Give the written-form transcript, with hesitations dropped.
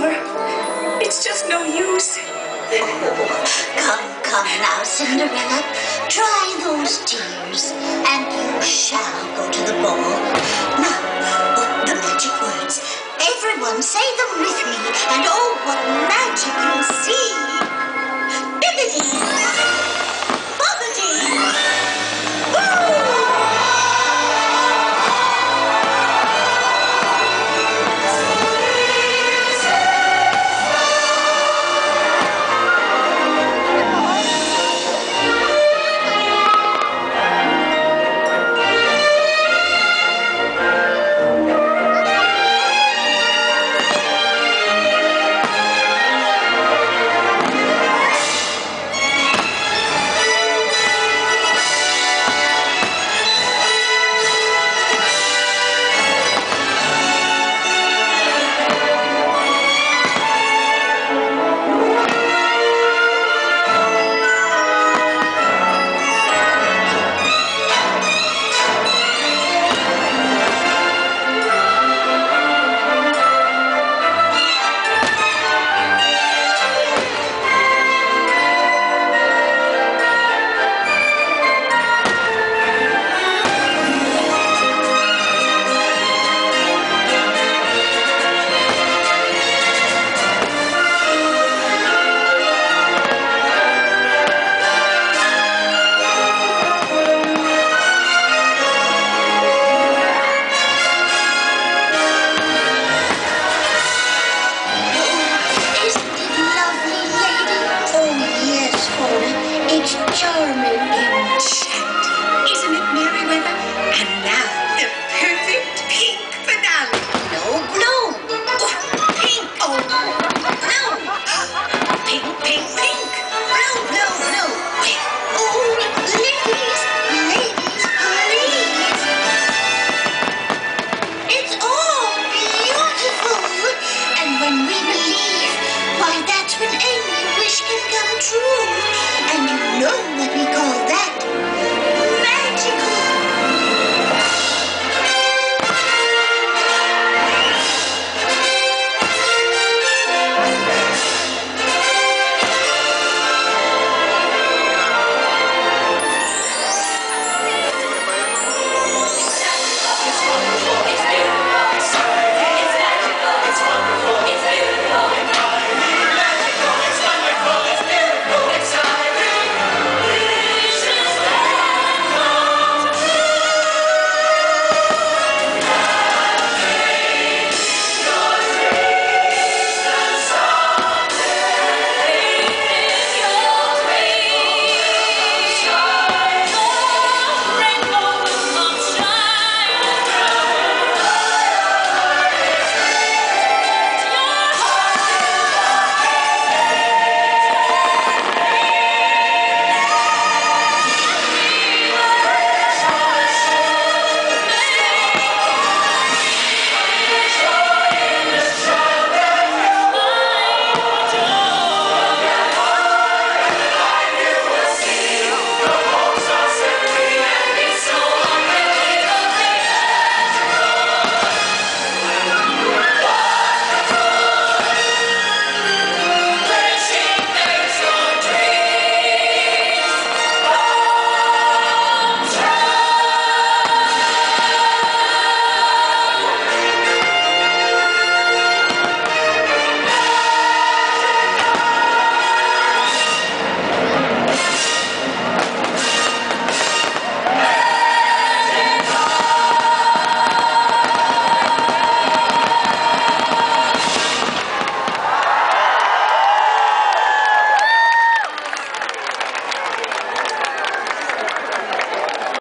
over. It's just no use. Come now, Cinderella. Dry those tears, and you shall go to the ball. Now, the magic words. Everyone say them with me, and oh, what magic you'll see. Bibbidi! Bobbidi! Charming, enchanting, isn't it, Merryweather? And now the perfect pink finale. No, blue. Oh, pink. Oh, blue. Pink, pink, pink. Blue, blue, blue. Oh, ladies, please. It's all beautiful. And when we believe, why, that's when any wish can come true. And you know what we call that?